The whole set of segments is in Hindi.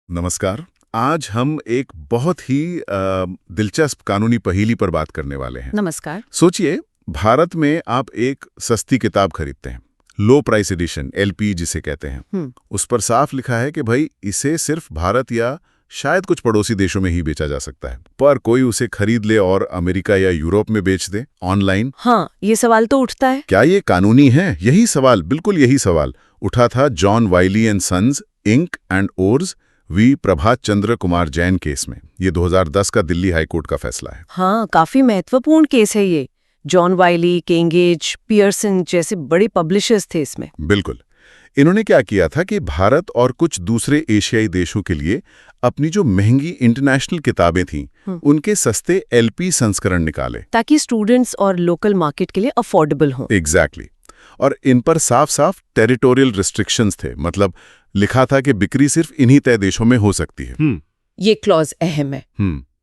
नमस्कार। आज हम एक बहुत ही दिलचस्प कानूनी पहेली पर बात करने वाले हैं। नमस्कार। सोचिए, भारत में आप एक सस्ती किताब खरीदते हैं, लो प्राइस एडिशन, एलपी जिसे कहते हैं। उस पर साफ लिखा है कि भाई इसे सिर्फ भारत या शायद कुछ पड़ोसी देशों में ही बेचा जा सकता है, पर कोई उसे खरीद ले और अमेरिका या यूरोप में बेच दे ऑनलाइन। हाँ, ये सवाल तो उठता है। क्या ये कानूनी है? यही सवाल, बिल्कुल यही सवाल उठा था John Wiley and Sons Inc and ors V Prabhat Chandra Kumar Jain case में। ये 2010 का दिल्ली हाईकोर्ट का फैसला है। हाँ, काफी महत्वपूर्ण केस है ये। जॉन वाइली, केंगेज, पियर्सन जैसे बड़े पब्लिशर्स थे इसमें। बिल्कुल। इन्होंने क्या किया था कि भारत और कुछ दूसरे एशियाई देशों के लिए अपनी जो महंगी इंटरनेशनल किताबें थीं, उनके सस्ते एलपी संस्करण निकाले, ताकि स्टूडेंट्स और लोकल मार्केट के लिए अफोर्डेबल हों। एग्जैक्टली। और इन पर साफ साफ टेरिटोरियल रिस्ट्रिक्शंस थे, मतलब लिखा था कि बिक्री सिर्फ इन्हीं तय देशों में हो सकती है। ये क्लॉज अहम है।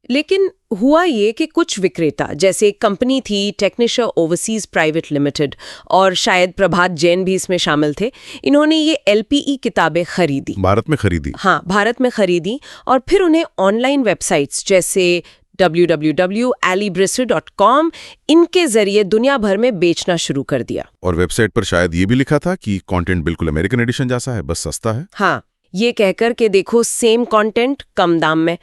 लेकिन हुआ ये कि कुछ विक्रेता, जैसे एक कंपनी थी टेक्निशर ओवरसीज प्राइवेट लिमिटेड, और शायद प्रभात जैन भी इसमें शामिल थे, इन्होंने ये एलपीई किताबें खरीदी। भारत में खरीदी? हाँ, भारत में खरीदी, और फिर उन्हें ऑनलाइन वेबसाइट्स जैसे www.alibrisser.com इनके जरिए दुनिया भर में बेचना शुरू कर दिया। और वेबसाइट पर शायद ये भी लिखा था कि कंटेंट बिल्कुल अमेरिकन एडिशन जैसा है, बस सस्ता है। हाँ, ये कहकर के देखो सेम कंटेंट कम दाम में।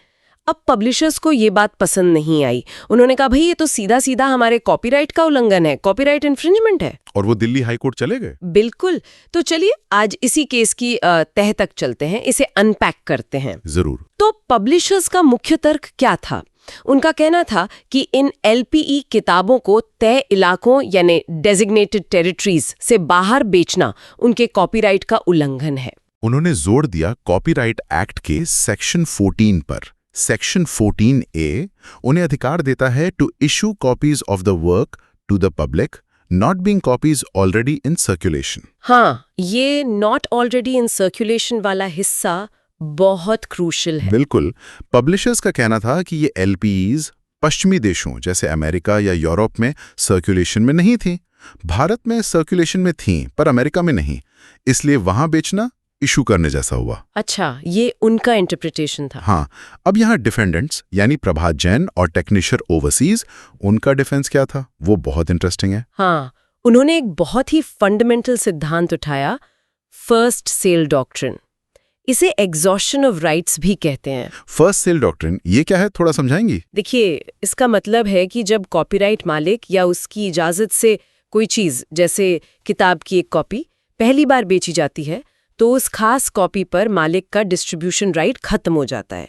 अब पब्लिशर्स को ये बात पसंद नहीं आई। उन्होंने कहा भाई ये तो सीधा सीधा हमारे कॉपीराइट का उल्लंघन है, कॉपीराइट इन्फ्रिंजमेंट है। और वो दिल्ली हाईकोर्ट चले गए। बिल्कुल। तो चलिए आज इसी केस की तह तक चलते हैं, इसे अनपैक करते हैं। जरूर। तो पब्लिशर्स का मुख्य तर्क क्या था? उनका कहना था कि इन एलपीई किताबों को तय इलाकों यानी डेजिग्नेटेड टेरिटरीज से बाहर बेचना उनके कॉपीराइट का उल्लंघन है। उन्होंने जोर दिया कॉपीराइट एक्ट के सेक्शन 14 पर। सेक्शन 14A उन्हें अधिकार देता है to issue copies of the work to the public not being copies already in circulation. हाँ, ये नॉट ऑलरेडी इन सर्कुलेशन वाला हिस्सा बहुत क्रूशियल है। बिल्कुल। पब्लिशर्स का कहना था कि ये एलपीईज पश्चिमी देशों जैसे अमेरिका या यूरोप में सर्कुलेशन में नहीं थी। भारत में सर्कुलेशन में थीं, पर अमेरिका में नहीं, इसलिए वहां बेचना इशू करने जैसा हुआ। अच्छा, ये उनका इंटरप्रिटेशन था। हाँ। अब यहाँ डिफेंडेंट्स यानी प्रभात जैन और टेक्निशर ओवरसीज, उनका डिफेंस क्या था वो बहुत इंटरेस्टिंग है। हाँ, उन्होंने एक बहुत ही फंडामेंटल सिद्धांत उठाया, फर्स्ट सेल डॉक्ट्रिन। इसे एग्जॉशन ऑफ राइट्स भी कहते हैं। फर्स्ट सेल डॉक्ट्रिन ये क्या है, थोड़ा समझाएंगी? देखिए, इसका मतलब है कि जब कॉपीराइट मालिक या उसकी इजाजत से कोई चीज जैसे किताब की एक कॉपी पहली बार बेची जाती है, तो उस खास कॉपी पर मालिक का डिस्ट्रीब्यूशन राइट खत्म हो जाता है।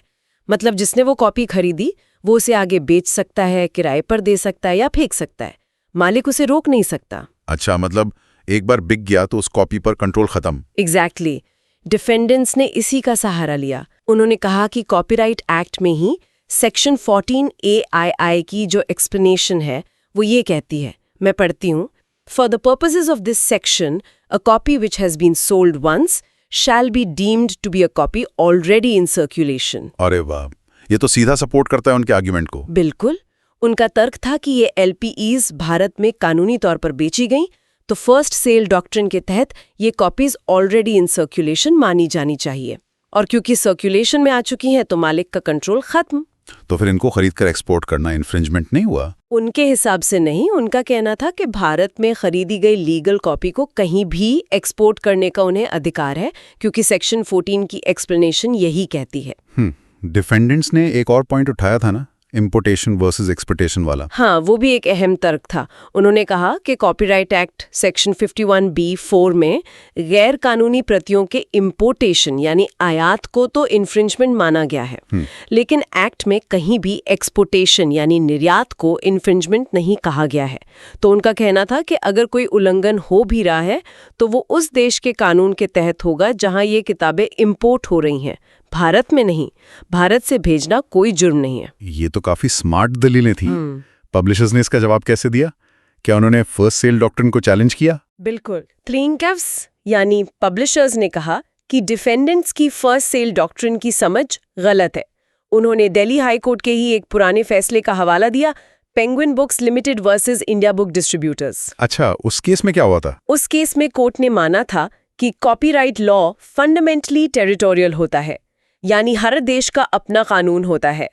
मतलब जिसने वो कॉपी खरीदी वो उसे आगे बेच सकता है, किराए पर दे सकता है या फेंक सकता है। मालिक उसे रोक नहीं सकता। अच्छा, मतलब एक बार बिक गया तो उस कॉपी पर कंट्रोल खत्म। एग्जैक्टली। डिफेंडेंट्स ने इसी का सहारा लिया। उन्होंने कहा कि कॉपीराइट एक्ट में ही सेक्शन 14A की जो एक्सप्लेनेशन है वो ये कहती है, मैं पढ़ती हूँ, for the purposes of this section a copy which has been sold once shall be deemed to be a copy already in circulation. अरे वाह, ये तो सीधा सपोर्ट करता है उनके आर्ग्यूमेंट को। बिल्कुल। उनका तर्क था कि ये एलपीईज भारत में कानूनी तौर पर बेची गईं, तो फर्स्ट सेल डॉक्ट्रिन के तहत ये कॉपीज ऑलरेडी इन सर्कुलेशन मानी जानी चाहिए, और क्योंकि सर्कुलेशन में आ चुकी हैं तो मालिक का कंट्रोल खत्म। तो फिर इनको खरीदकर एक्सपोर्ट करना इन्फ्रिंजमेंट नहीं हुआ? उनके हिसाब से नहीं। उनका कहना था कि भारत में खरीदी गई लीगल कॉपी को कहीं भी एक्सपोर्ट करने का उन्हें अधिकार है, क्योंकि सेक्शन 14 की एक्सप्लेनेशन यही कहती है। डिफेंडेंट्स ने एक और पॉइंट उठाया था ना, इंपोर्टेशन वर्सेस एक्सपोर्टेशन वाला। हाँ, वो भी एक अहम तर्क था। उन्होंने कहा कि कॉपीराइट एक्ट सेक्शन 51B(4) में गैर कानूनी प्रतियों के इंपोर्टेशन यानी आयात को तो इन्फ्रिंजमेंट माना गया है, लेकिन एक्ट में कहीं भी एक्सपोर्टेशन यानी निर्यात को इन्फ्रिंजमेंट नहीं कहा गया है। तो उनका कहना था कि अगर कोई उल्लंघन हो भी रहा है तो वो उस देश के कानून के तहत होगा जहां ये किताबें इंपोर्ट हो रही हैं, भारत में नहीं। भारत से भेजना कोई जुर्म नहीं है। ये तो काफी स्मार्ट दलीलें थी। पब्लिशर्स ने इसका जवाब कैसे दिया? क्या उन्होंने फर्स्ट सेल डॉक्ट्रिन को चैलेंज किया? बिल्कुल। प्लेइंटिफ्स यानी पब्लिशर्स ने कहा कि डिफेंडेंट्स की फर्स्ट सेल डॉक्ट्रिन की समझ गलत है। उन्होंने दिल्ली हाई कोर्ट के ही एक पुराने फैसले का हवाला दिया, penguin books limited versus India book distributors. अच्छा, उस केस में क्या हुआ था? उस केस में कोर्ट ने माना था कि कॉपीराइट लॉ फंडामेंटली टेरिटोरियल होता है। यानी हर देश का अपना कानून होता है।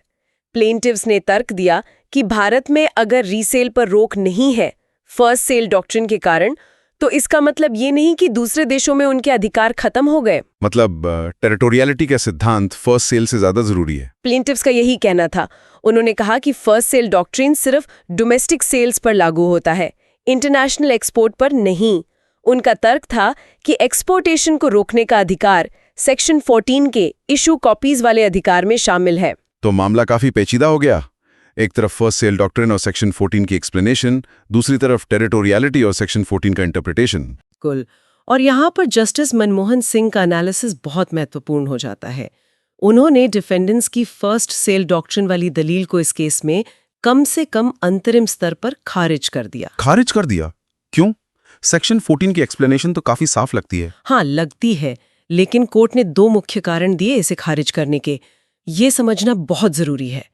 प्लेंटिव्स ने तर्क दिया कि भारत में अगर रीसेल पर रोक नहीं है फर्स्ट सेल डॉक्ट्रिन के कारण, तो इसका मतलब ये नहीं कि दूसरे देशों में उनके अधिकार खत्म हो गए। मतलब टेरिटोरियलिटी का सिद्धांत फर्स्ट सेल से ज्यादा जरूरी है। प्लेंटिव्स का यही कहना था। उन्होंने कहा कि फर्स्ट सेल डॉक्ट्रिन सिर्फ डोमेस्टिक सेल्स पर लागू होता है, इंटरनेशनल एक्सपोर्ट पर नहीं। उनका तर्क था कि एक्सपोर्टेशन को रोकने का अधिकार सेक्शन 14 के इशू कॉपीज वाले अधिकार में शामिल है। तो मामला काफी पेचीदा हो गया। एक तरफ फर्स्ट सेल डॉक्ट्रिन और सेक्शन 14 की एक्सप्लेनेशन, दूसरी तरफ टेरिटोरियलिटी और सेक्शन 14 का इंटरप्रिटेशन। कुल और यहाँ पर जस्टिस मनमोहन सिंह का एनालिसिस बहुत महत्वपूर्ण हो जाता है। उन्होंने डिफेंडेंट्स की फर्स्ट सेल डॉक्ट्रिन वाली दलील को इस केस में कम से कम अंतरिम स्तर पर खारिज कर दिया। खारिज कर दिया? क्यों? सेक्शन 14 की एक्सप्लेनेशन तो काफी साफ लगती है। हाँ, लगती है, लेकिन कोर्ट ने 2 मुख्य कारण दिए इसे खारिज करने के। ये समझना बहुत जरूरी है।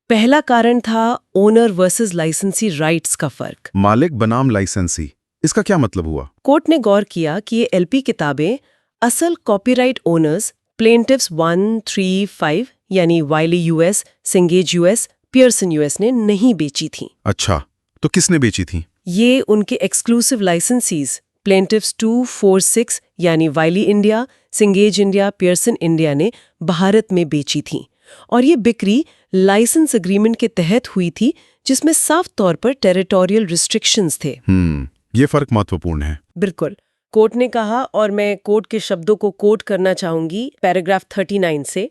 पहला कारण था ओनर वर्सेस लाइसेंसी राइट्स का फर्क। मालिक बनाम लाइसेंसी, इसका क्या मतलब हुआ? कोर्ट ने गौर किया कि ये एलपी किताबें असल कॉपीराइट ओनर्स प्लेंटिव्स 1, 3, 5 यानी वाइली यूएस, सिंगेज यूएस, पियर्सन यूएस ने नहीं बेची थी। अच्छा, तो किसने बेची थी? ये उनके एक्सक्लूसिव लाइसेंसीज प्लेंटिव्स 2, 4, 6 यानी वाइली इंडिया, सिंगेज इंडिया, पियर्सन इंडिया ने भारत में बेची थी। और ये बिक्री लाइसेंस एग्रीमेंट के तहत हुई थी, जिसमें साफ तौर पर टेरिटोरियल रिस्ट्रिक्शंस थे। ये फर्क महत्वपूर्ण है। बिल्कुल। कोर्ट ने कहा, और मैं कोर्ट के शब्दों को कोट करना चाहूंगी पैराग्राफ 39 से,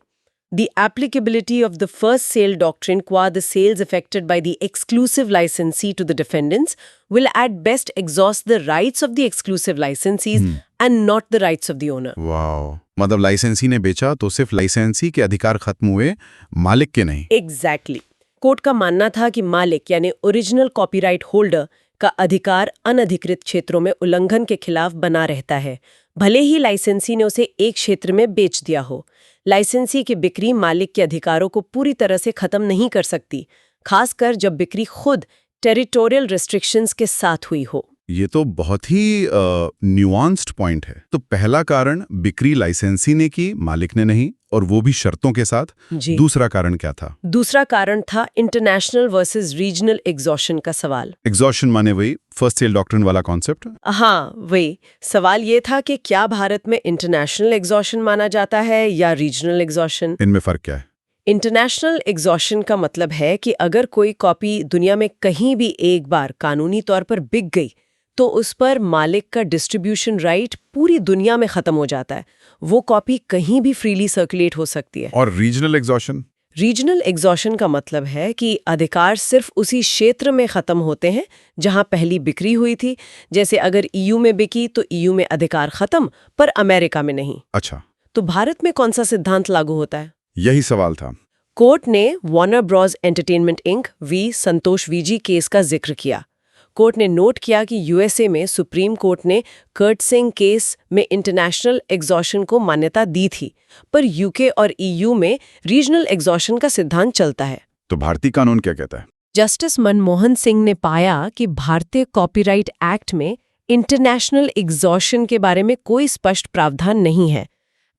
The applicability of the first sale doctrine qua the sales affected by the exclusive licensee to the defendants will at best exhaust the rights of the exclusive licensees and not the rights of the owner. Wow, मतलब लाइसेंसी ने बेचा तो सिर्फ लाइसेंसी के अधिकार खत्म हुए, मालिक के नहीं। Exactly. कोर्ट का मानना था कि मालिक यानी ओरिजिनल कॉपीराइट होल्डर का अधिकार अनधिकृत क्षेत्रों में उल्लंघन के खिलाफ बना रहता है, भले ही लाइसेंसी ने उसे एक क्षेत्र में बेच दिया हो। लाइसेंसी की बिक्री मालिक के अधिकारों को पूरी तरह से खत्म नहीं कर सकती, खासकर जब बिक्री खुद टेरिटोरियल रिस्ट्रिक्शंस के साथ हुई हो। ये तो बहुत ही न्यूआंस्ड पॉइंट है। तो पहला कारण बिक्री लाइसेंसी ने की, मालिक ने नहीं, और वो भी शर्तों के साथ। जी। दूसरा कारण क्या था? दूसरा कारण था इंटरनेशनल वर्सेस रीजनल एग्जॉशन का सवाल। एग्जॉशन माने वही फर्स्ट सेल डॉक्ट्रिन वाला कॉन्सेप्ट? हाँ, वही सवाल ये था कि क्या भारत में इंटरनेशनल एग्जॉशन माना जाता है या रीजनल एग्जॉशन? इनमें फर्क क्या है? इंटरनेशनल एग्जॉशन का मतलब है कि अगर कोई कॉपी दुनिया में कहीं भी एक बार कानूनी तौर पर बिक गई, तो उस पर मालिक का डिस्ट्रीब्यूशन राइट पूरी दुनिया में खत्म हो जाता है। वो कॉपी कहीं भी फ्रीली सर्कुलेट हो सकती है। और रीजनल एग्जॉशन? रीजनल एग्जॉशन का मतलब है कि अधिकार सिर्फ उसी क्षेत्र में खत्म होते हैं जहां पहली बिक्री हुई थी। जैसे अगर ईयू में बिकी तो ईयू में अधिकार खत्म, पर अमेरिका में नहीं। अच्छा, तो भारत में कौन सा सिद्धांत लागू होता है? यही सवाल था। कोर्ट ने Warner Bros Entertainment Inc v Santosh VG case का जिक्र किया। कोर्ट ने नोट किया कि यूएसए में सुप्रीम कोर्ट ने कर्टसिंग केस में इंटरनेशनल एग्जॉशन को मान्यता दी थी, पर यूके और ईयू में रीजनल एग्जॉशन का सिद्धांत चलता है। तो भारतीय कानून क्या कहता है? जस्टिस मनमोहन सिंह ने पाया कि भारतीय कॉपीराइट एक्ट में इंटरनेशनल एग्जॉशन के बारे में कोई स्पष्ट प्रावधान नहीं है।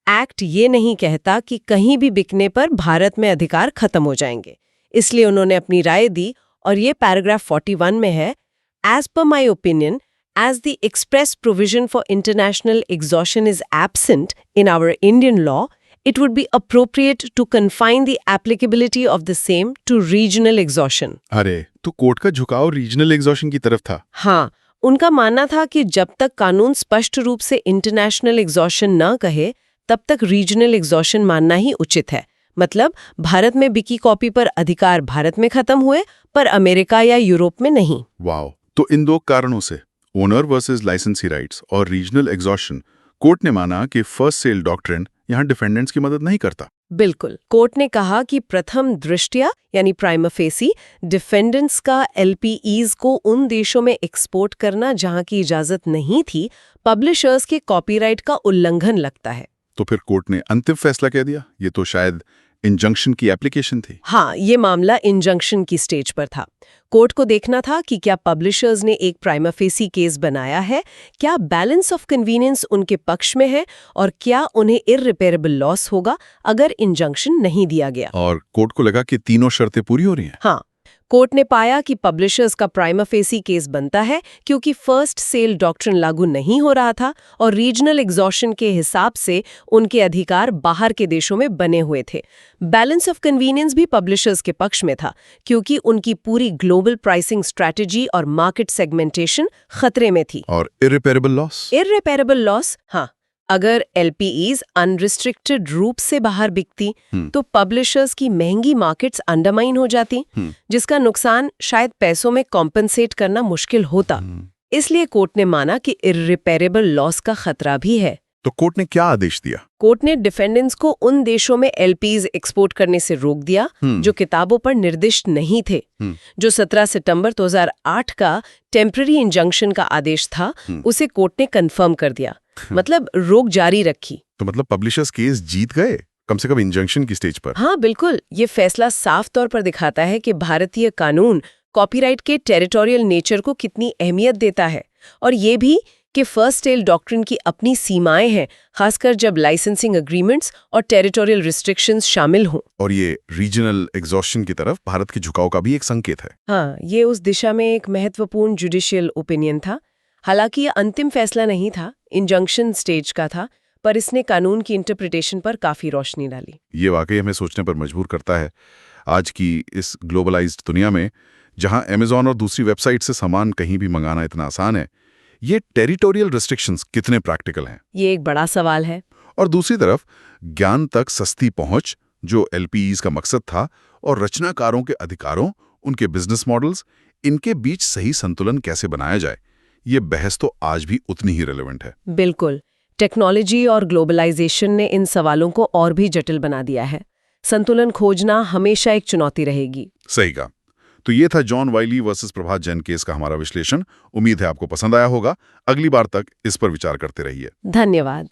एक्ट ये नहीं कहता कि कहीं भी बिकने पर भारत में अधिकार खत्म हो जाएंगे। इसलिए उन्होंने अपनी राय दी, और ये पैराग्राफ 41 में है। As per my opinion, as the express provision for international exhaustion is absent in our Indian law, it would be appropriate to confine the applicability of the same to regional exhaustion. अरे, तो कोर्ट का झुकाव रीजनल एग्जॉशन की तरफ था। हाँ, उनका मानना था कि जब तक कानून स्पष्ट रूप से इंटरनेशनल एग्जॉशन न कहे, तब तक रीजनल एग्जॉशन मानना ही उचित है। मतलब भारत में बिकी कॉपी पर अधिकार भारत में खत्म हुए, पर अमेरिका या यूरोप में नहीं। वाओ, तो इन 2 कारणों से, ओनर वर्सेस लाइसेंसी राइट्स और रीजनल एग्जॉशन, कोर्ट ने माना कि फर्स्ट सेल डॉक्ट्रिन यहाँ डिफेंडेंट्स की मदद नहीं करता। बिल्कुल। कोर्ट ने कहा कि प्रथम दृष्टया यानी प्राइमा फेसी डिफेंडेंट्स का एलपीईज को उन देशों में एक्सपोर्ट करना जहां की इजाजत नहीं थी, पब्लिशर्स के कॉपीराइट का उल्लंघन लगता है। तो फिर कोर्ट ने अंतिम फैसला कह दिया, ये तो शायद इंजंक्शन की एप्लीकेशन थी। हाँ, ये मामला इंजंक्शन की स्टेज पर था। कोर्ट को देखना था कि क्या पब्लिशर्स ने एक प्राइमा फेसी केस बनाया है, क्या बैलेंस ऑफ कन्वीनियंस उनके पक्ष में है और क्या उन्हें इररिपेरेबल लॉस होगा अगर इंजंक्शन नहीं दिया गया। और कोर्ट को लगा कि तीनों शर्तें पूरी हो रही हैं। हाँ, कोर्ट ने पाया कि पब्लिशर्स का प्राइमा फेसी केस बनता है क्योंकि फर्स्ट सेल डॉक्ट्रिन लागू नहीं हो रहा था और रीजनल एग्जॉशन के हिसाब से उनके अधिकार बाहर के देशों में बने हुए थे। बैलेंस ऑफ कन्वीनियंस भी पब्लिशर्स के पक्ष में था क्योंकि उनकी पूरी ग्लोबल प्राइसिंग स्ट्रैटेजी और मार्केट सेगमेंटेशन खतरे में थी। और इररिपेरेबल लॉस? इररिपेरेबल लॉस, हाँ, अगर एलपीईज अनरिस्ट्रिक्टेड रूप से बाहर बिकती तो पब्लिशर्स की महंगी मार्केट्स अंडरमाइन हो जाती, जिसका नुकसान शायद पैसों में कॉम्पेंसेट करना मुश्किल होता। इसलिए कोर्ट ने माना कि इररिपेरेबल लॉस का खतरा भी है। तो कोर्ट ने क्या आदेश दिया? कोर्ट ने डिफेंडेंट्स को उन देशों में एलपीज एक्सपोर्ट करने से रोक दिया जो किताबों पर निर्दिष्ट नहीं थे। जो 17 सितंबर 2008 का टेम्पररी इंजंक्शन का आदेश था, उसे कोर्ट ने कंफर्म कर दिया, मतलब रोक जारी रखी। तो मतलब पब्लिशर्स केस जीत गए, कम से कम इंजंक्शन की स्टेज पर। हाँ बिल्कुल, ये फैसला साफ तौर पर दिखाता है कि भारतीय कानून कॉपीराइट के टेरिटोरियल नेचर को कितनी अहमियत देता है और ये भी कि फर्स्ट सेल डॉक्ट्रिन की अपनी सीमाएं हैं, खासकर जब लाइसेंसिंग एग्रीमेंट्स और टेरिटोरियल रिस्ट्रिक्शंस शामिल हों। और ये रीजनल एग्जॉस्शन की तरफ भारत के झुकाव का भी एक संकेत है। हाँ, ये उस दिशा में एक महत्वपूर्ण जुडिशियल ओपिनियन था। हालांकि ये अंतिम फैसला नहीं था, इंजंक्शन स्टेज का था, पर इसने कानून की इंटरप्रिटेशन पर काफी रोशनी डाली। ये वाकई हमें सोचने पर मजबूर करता है। आज की इस ग्लोबलाइज्ड दुनिया में, जहां अमेज़न और दूसरी वेबसाइट से सामान कहीं भी मंगाना इतना आसान है, ये टेरिटोरियल रिस्ट्रिक्शंस कितने प्रैक्टिकल हैं? ये एक बड़ा सवाल है। और दूसरी तरफ ज्ञान तक सस्ती पहुंच, जो एलपीईज का मकसद था, और रचनाकारों के अधिकारों, उनके बिजनेस मॉडल्स, इनके बीच सही संतुलन कैसे बनाया जाए, ये बहस तो आज भी उतनी ही रेलेवेंट है। बिल्कुल, टेक्नोलॉजी और ग्लोबलाइजेशन ने इन सवालों को और भी जटिल बना दिया है। संतुलन खोजना हमेशा एक चुनौती रहेगी। सही कहा। तो ये था जॉन वाइली वर्सेस प्रभात जैन केस का हमारा विश्लेषण। उम्मीद है आपको पसंद आया होगा। अगली बार तक इस पर विचार करते रहिए। धन्यवाद।